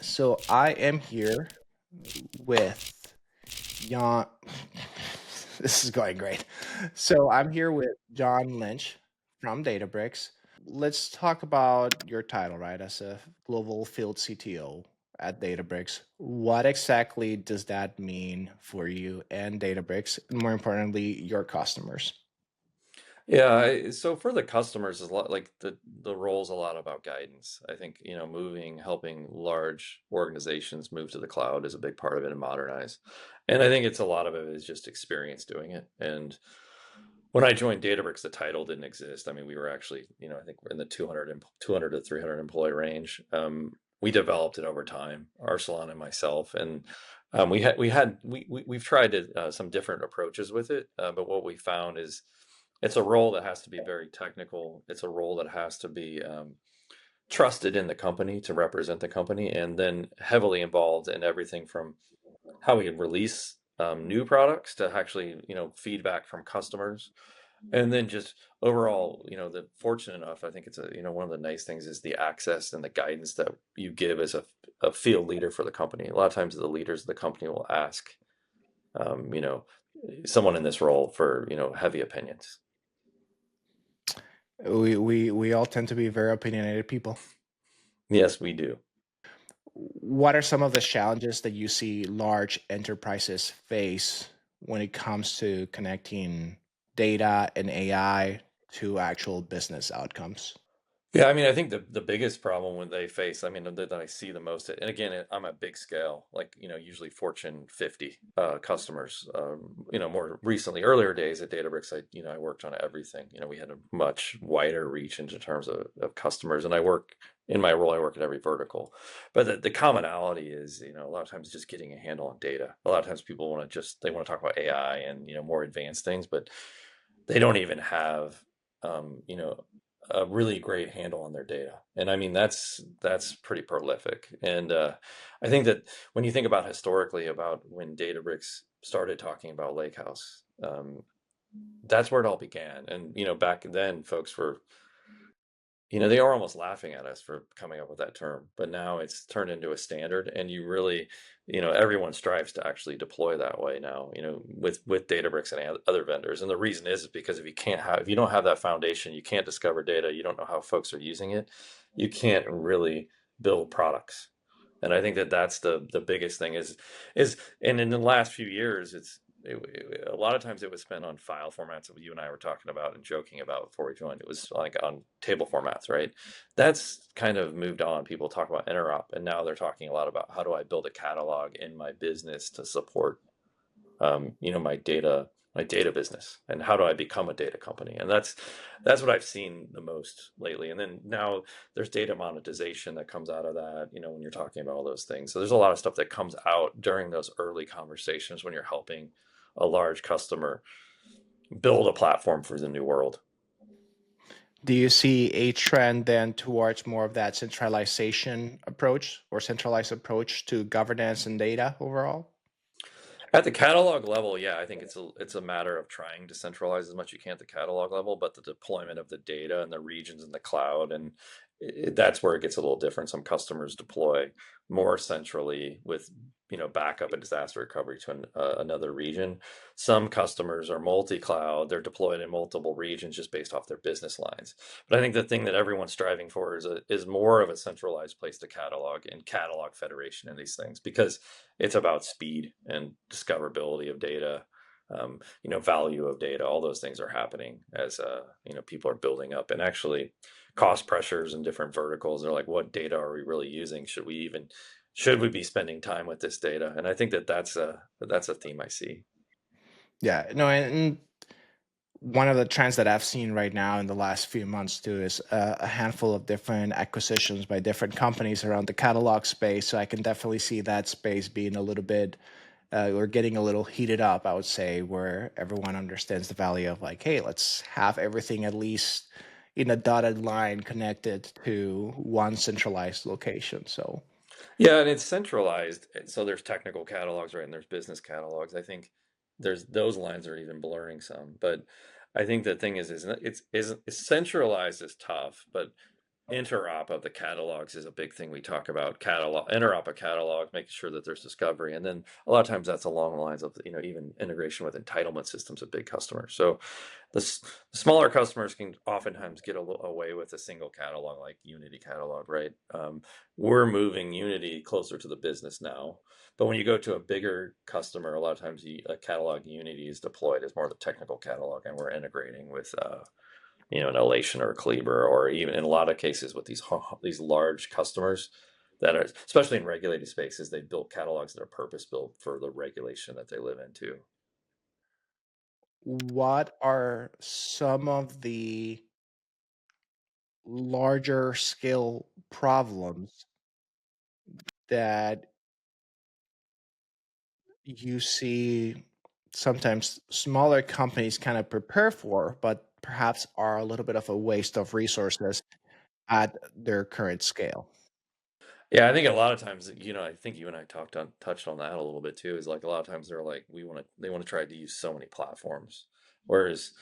So I am here with Jan. This is going great. So I'm here with John Lynch from Databricks. Let's talk about your title, right? As a global field CTO at Databricks. What exactly does that mean for you and Databricks, and more importantly, your customers? Yeah, so for the customers, is a lot like the role's a lot about guidance. I think, helping large organizations move to the cloud is a big part of it and modernize. And I think it's a lot of it is just experience doing it. And when I joined Databricks, the title didn't exist. I mean, we were actually, I think we're in the 200 to 300 employee range. We developed it over time, Arsalan and myself, and we've tried some different approaches with it. But what we found is it's a role that has to be very technical. It's a role that has to be trusted in the company to represent the company, and then heavily involved in everything from how we release new products to actually, feedback from customers. And then just overall, the fortunate enough, I think it's one of the nice things is the access and the guidance that you give as a field leader for the company. A lot of times the leaders of the company will ask, um, you know, someone in this role for, heavy opinions. We all tend to be very opinionated people. Yes, we do. What are some of the challenges that you see large enterprises face when it comes to connecting data and AI to actual business outcomes? Yeah, I mean, I think the biggest problem when they face, I mean, that I see the most, and again, I'm at big scale, like, usually Fortune 50 customers. More recently, earlier days at Databricks, I worked on everything. We had a much wider reach into terms of customers, and in my role, I work at every vertical. But the commonality is, a lot of times just getting a handle on data. A lot of times people they want to talk about AI and, more advanced things, but they don't even have, a really great handle on their data. And I mean, that's pretty prolific. And I think that when you think about historically about when Databricks started talking about Lakehouse, that's where it all began. And, back then folks were, they are almost laughing at us for coming up with that term, but now it's turned into a standard, and you really, everyone strives to actually deploy that way now, with Databricks and other vendors. And the reason is because if you don't have that foundation, you can't discover data, you don't know how folks are using it, you can't really build products. And I think that that's the biggest thing and in the last few years, a lot of times it was spent on file formats that you and I were talking about and joking about before we joined. It was like on table formats, right? That's kind of moved on. People talk about interop, and now they're talking a lot about how do I build a catalog in my business to support, my data business, and how do I become a data company? And that's what I've seen the most lately. And then now there's data monetization that comes out of that, when you're talking about all those things. So there's a lot of stuff that comes out during those early conversations when you're helping a large customer build a platform for the new world. Do you see a trend then towards more of that centralization approach or centralized approach to governance and data overall? At the catalog level, yeah, I think it's a matter of trying to centralize as much as you can at the catalog level, but the deployment of the data and the regions in the cloud, and that's where it gets a little different. Some customers deploy more centrally with, backup and disaster recovery to another region. Some customers are multi-cloud; they're deployed in multiple regions just based off their business lines. But I think the thing that everyone's striving for is more of a centralized place to catalog and catalog federation in these things, because it's about speed and discoverability of data, value of data. All those things are happening as people are building up, and actually cost pressures in different verticals. They're like, what data are we really using? Should we be spending time with this data? And I think that that's a theme I see. Yeah, no, and one of the trends that I've seen right now in the last few months too is a handful of different acquisitions by different companies around the catalog space. So I can definitely see that space being a little bit or getting a little heated up, I would say, where everyone understands the value of like, hey, let's have everything at least in a dotted line connected to one centralized location. So Yeah, and it's centralized. So there's technical catalogs, right? And there's business catalogs. I think there's those lines are even blurring some. But I think the thing is it's centralized is tough, but interop of the catalogs is a big thing we talk about. Interop a catalog, making sure that there's discovery, and then a lot of times that's along the lines of even integration with entitlement systems of big customers. So the smaller customers can oftentimes get away with a single catalog like Unity catalog, right? We're moving Unity closer to the business now, but when you go to a bigger customer, a lot of times a catalog Unity is deployed as more of the technical catalog, and we're integrating with an Elation or a Kleber, or even in a lot of cases with these large customers that are, especially in regulated spaces, they built catalogs that are purpose built for the regulation that they live into. What are some of the larger scale problems that you see sometimes smaller companies kind of prepare for, but perhaps are a little bit of a waste of resources at their current scale? Yeah, I think a lot of times, I think you and I touched on that a little bit too. Is like a lot of times they're like, they want to try to use so many platforms, whereas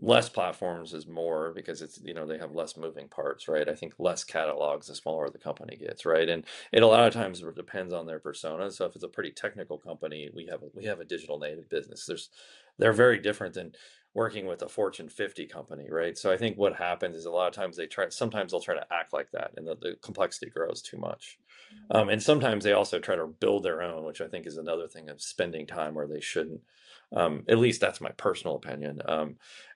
less platforms is more because it's they have less moving parts, right? I think less catalogs the smaller the company gets, right? And it a lot of times depends on their persona. So if it's a pretty technical company, we have a digital native business. They're very different than working with a Fortune 50 company, right? So I think what happens is a lot of times sometimes they'll try to act like that, and the complexity grows too much. And sometimes they also try to build their own, which I think is another thing of spending time where they shouldn't. At least that's my personal opinion.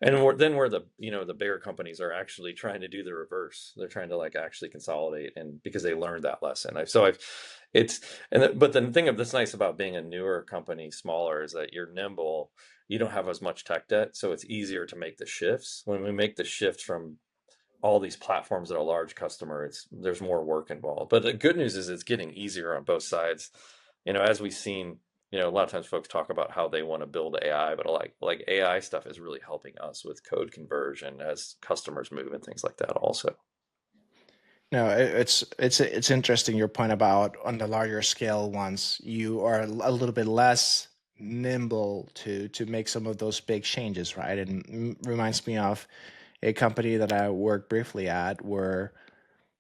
And where the bigger companies are actually trying to do the reverse. They're trying to like actually consolidate, and because they learned that lesson. It's but the thing that's nice about being a newer company, smaller, is that you're nimble. You don't have as much tech debt, so it's easier to make the shifts. When we make the shift from all these platforms that are large customer, there's more work involved. But the good news is it's getting easier on both sides. As we've seen, a lot of times folks talk about how they want to build AI, but like AI stuff is really helping us with code conversion as customers move and things like that also. No, it's interesting your point about on the larger scale ones, you are a little bit less nimble to make some of those big changes, right? And reminds me of a company that I worked briefly at where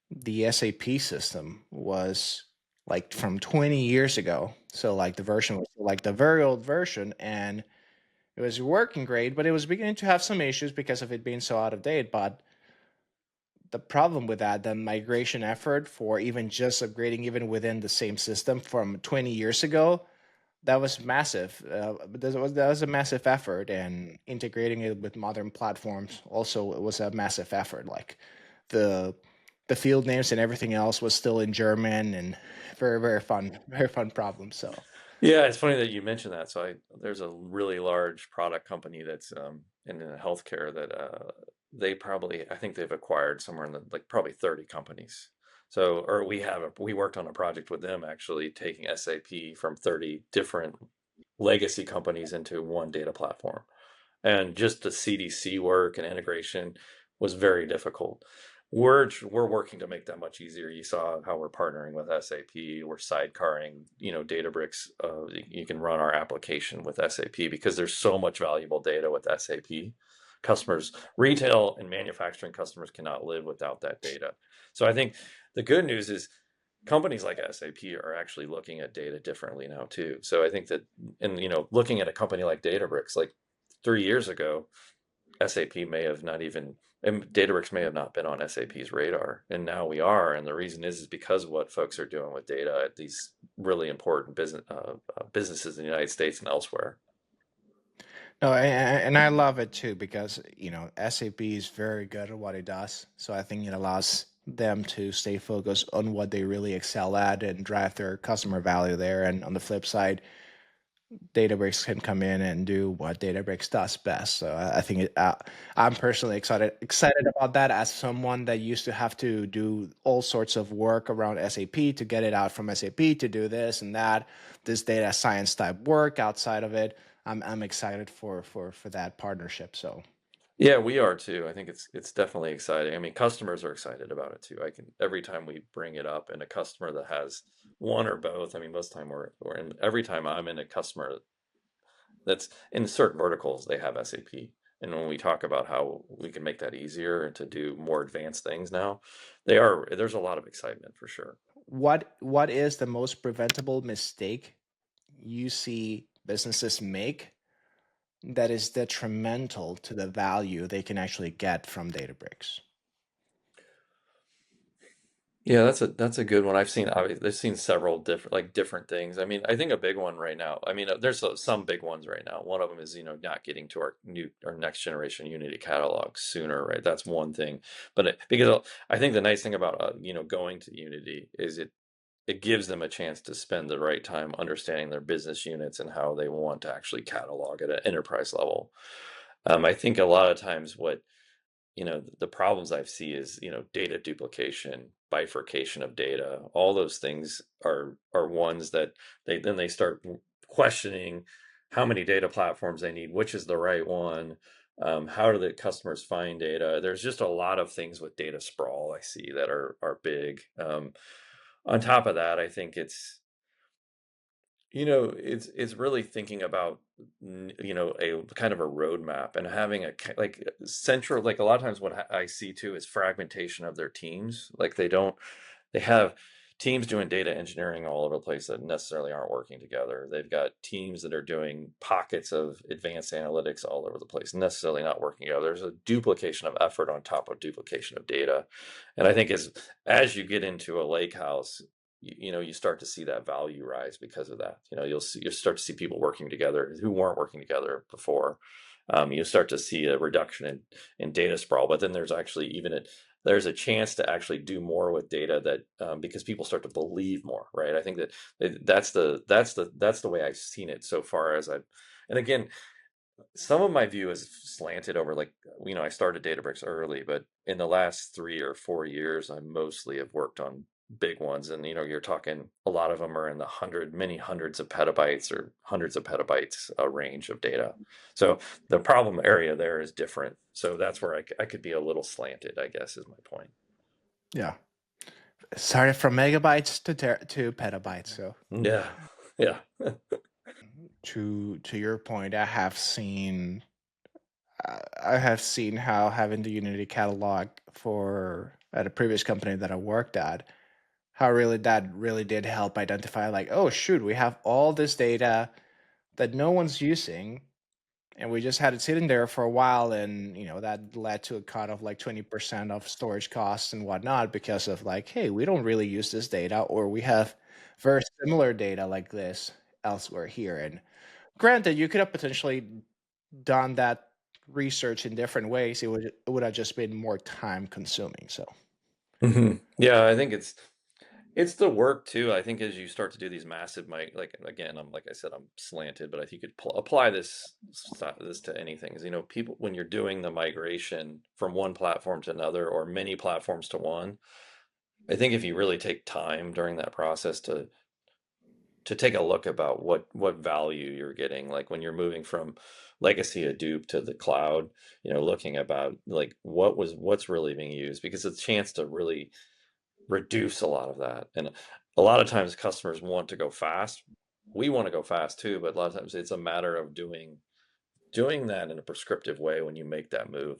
the SAP system was like from 20 years ago. So like the version was like the very old version, and it was working great, but it was beginning to have some issues because of it being so out of date. But the problem with that, the migration effort for even just upgrading even within the same system from 20 years ago, that was massive. That was a massive effort, and integrating it with modern platforms also was a massive effort. Like the the field names and everything else was still in German, and very fun problem. So Yeah, it's funny that you mentioned that. There's a really large product company that's in the healthcare that I think they've acquired somewhere in the like probably 30 companies. So, or we worked on a project with them actually taking SAP from 30 different legacy companies into one data platform. And just the CDC work and integration was very difficult. We're working to make that much easier. You saw how we're partnering with SAP. We're sidecarring, Databricks. You can run our application with SAP because there's so much valuable data with SAP. Customers, retail and manufacturing customers cannot live without that data. So I think the good news is companies like SAP are actually looking at data differently now too. So I think that, and looking at a company like Databricks, like 3 years ago, SAP may have not even, and Databricks may have not been on SAP's radar, and now we are. And the reason is because of what folks are doing with data at these really important businesses in the United States and elsewhere. no, and I love it too because SAP is very good at what it does. So I think it allows them to stay focused on what they really excel at and drive their customer value there. And on the flip side, Databricks can come in and do what Databricks does best. So I think I'm personally excited about that as someone that used to have to do all sorts of work around SAP to get it out from SAP to do this and that, this data science type work outside of it. I'm excited for that partnership. So Yeah, we are too. I think it's definitely exciting. I mean, customers are excited about it too. I can every time we bring it up, and a customer that has one or both. I mean, most time we're in. Every time I'm in a customer that's in certain verticals, they have SAP, And when we talk about how we can make that easier and to do more advanced things now, there's a lot of excitement for sure. What is the most preventable mistake you see businesses make that is detrimental to the value they can actually get from Databricks? Yeah, that's a good one. I've seen several different things. I mean, I think a big one right now. I mean, there's some big ones right now. One of them is not getting to our next generation Unity catalog sooner, right? That's one thing. But because I think the nice thing about going to Unity is it gives them a chance to spend the right time understanding their business units and how they want to actually catalog at an enterprise level. I think a lot of times the problems I see is, data duplication, bifurcation of data. All those things are ones that they start questioning how many data platforms they need, which is the right one. How do the customers find data? There's just a lot of things with data sprawl I see that are big. On top of that, I think it's really thinking about a kind of a roadmap and having like central, like a lot of times what I see too is fragmentation of their teams. Like they have teams doing data engineering all over the place that necessarily aren't working together. They've got teams that are doing pockets of advanced analytics all over the place, necessarily not working together. There's a duplication of effort on top of duplication of data. And I think as you get into a lake house, you start to see that value rise because of that. You'll start to see people working together who weren't working together before. You'll start to see a reduction in data sprawl, but then there's a chance to actually do more with data that because people start to believe more, right? I think that's the way I've seen it so far. And again, some of my view is slanted over, like, I started Databricks early, but in the last 3 or 4 years, I mostly have worked on big ones. And, you're talking a lot of them are in the many hundreds of petabytes or hundreds of petabytes range of data. So the problem area there is different. So that's where I could be a little slanted, I guess, is my point. Yeah. Started from megabytes to petabytes. So Yeah. Yeah. to your point, I have seen how having the Unity catalog for at a previous company that I worked at, how really that really did help identify, like, oh shoot, we have all this data that no one's using, and we just had it sitting there for a while, and that led to a cut of like 20% of storage costs and whatnot, because of like, hey, we don't really use this data, or we have very similar data like this elsewhere here. And granted, you could have potentially done that research in different ways. It would have just been more time consuming. So Yeah, I think it's the work too. I think as you start to do these massive, like again, like I said, I'm slanted, but I think you could apply this to anything. Is, people, when you're doing the migration from one platform to another or many platforms to one, I think if you really take time during that process to take a look about what value you're getting, like when you're moving from legacy Hadoop to the cloud, looking about like what's really being used, because it's a chance to really reduce a lot of that. And a lot of times customers want to go fast. We want to go fast too, but a lot of times it's a matter of doing that in a prescriptive way when you make that move.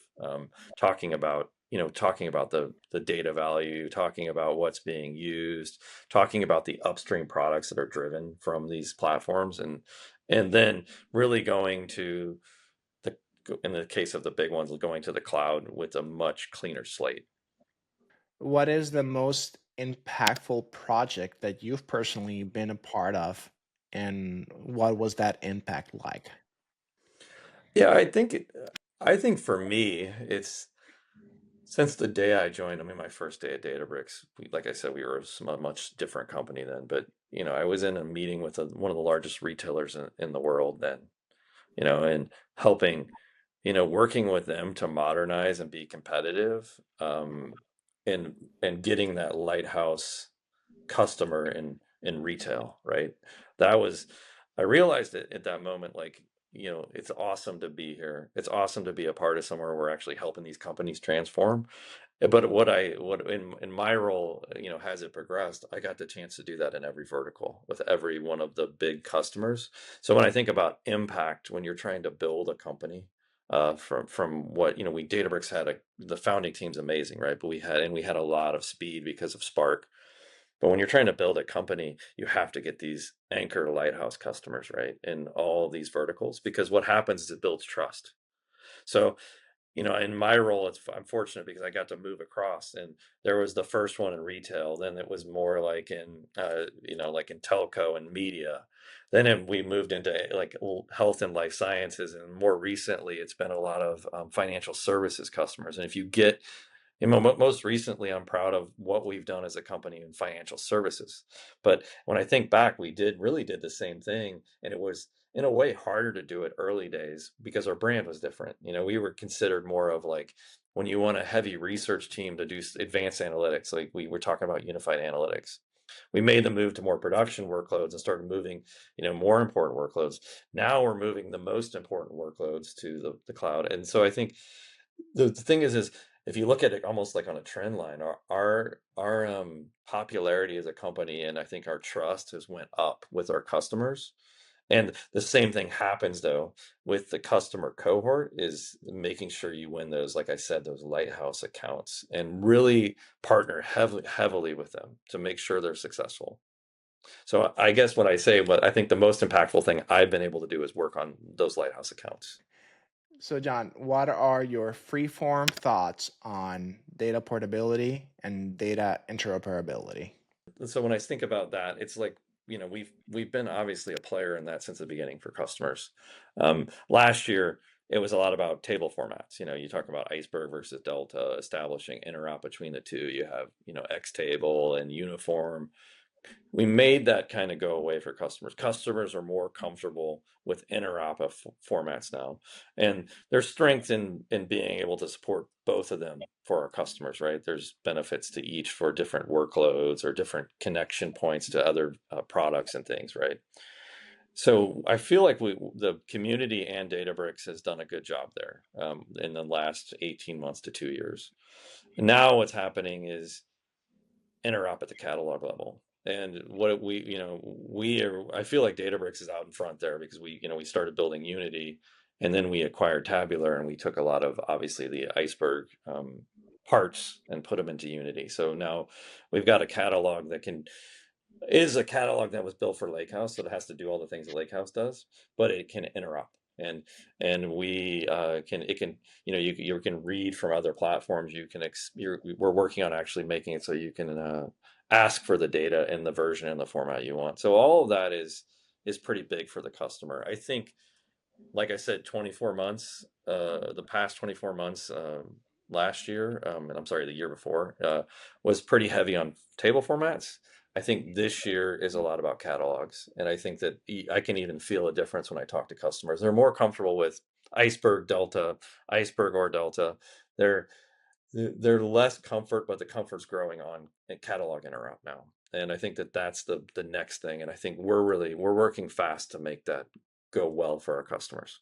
Talking about the data value, talking about what's being used, talking about the upstream products that are driven from these platforms, and then really going to the in the case of the big ones, going to the cloud with a much cleaner slate. what is the most impactful project that you've personally been a part of, and what was that impact like? Yeah, I think for me, it's since the day I joined. I mean, my first day at Databricks, like I said, we were a much different company then. But I was in a meeting with one of the largest retailers in the world then. And helping, working with them to modernize and be competitive, and getting that lighthouse customer in retail, right? That was, I realized it at that moment, like, it's awesome to be here. It's awesome to be a part of somewhere where we're actually helping these companies transform. But what in my role, has it progressed, I got the chance to do that in every vertical with every one of the big customers. So when I think about impact, when you're trying to build a company, from what we Databricks had the founding team's amazing, right? But we had a lot of speed because of Spark. But when you're trying to build a company, you have to get these anchor lighthouse customers, right? In all these verticals, because what happens is it builds trust. So in my role, I'm fortunate because I got to move across, and there was the first one in retail. Then it was more like like in telco and media. Then we moved into like health and life sciences, and more recently, it's been a lot of financial services customers. And if you get most recently, I'm proud of what we've done as a company in financial services. But when I think back, we really did the same thing, and it was in a way harder to do it early days because our brand was different. We were considered more of like when you want a heavy research team to do advanced analytics, like we were talking about unified analytics. We made the move to more production workloads and started moving, more important workloads. Now we're moving the most important workloads to the cloud. And so I think the thing is if you look at it almost like on a trend line, our popularity as a company, and I think our trust has went up with our customers. And the same thing happens though with the customer cohort, is making sure you win those, like I said, those lighthouse accounts, and really partner heavily with them to make sure they're successful. So I guess what I say, but I think the most impactful thing I've been able to do is work on those lighthouse accounts. So, John, what are your free-form thoughts on data portability and data interoperability? And so when I think about that, it's like, we've been obviously a player in that since the beginning for customers. Last year, it was a lot about table formats. You talk about Iceberg versus Delta, establishing interop between the two. You have, X table and uniform. We made that kind of go away for customers. Customers are more comfortable with formats now, and there's strength in being able to support both of them for our customers, right? There's benefits to each for different workloads or different connection points to other products and things, right? So I feel like the community and Databricks has done a good job there in the last 18 months to 2 years. And now what's happening is interop at the catalog level. And what I feel like Databricks is out in front there because we started building Unity, and then we acquired Tabular, and we took a lot of obviously the Iceberg parts and put them into Unity. So now we've got a catalog is a catalog that was built for Lakehouse, so it has to do all the things that Lakehouse does, but it can interop. And we you can read from other platforms. We're working on actually making it so you can ask for the data in the version and the format you want. So all of that is pretty big for the customer. I think, like I said, 24 months, the past 24 months, last year, and I'm sorry, the year before, was pretty heavy on table formats. I think this year is a lot about catalogs. And I think that I can even feel a difference when I talk to customers. They're more comfortable with Iceberg or Delta. They're, they're less comfort, but the comfort's growing on catalog interrupt now. And I think that that's the next thing. And I think we're working fast to make that go well for our customers.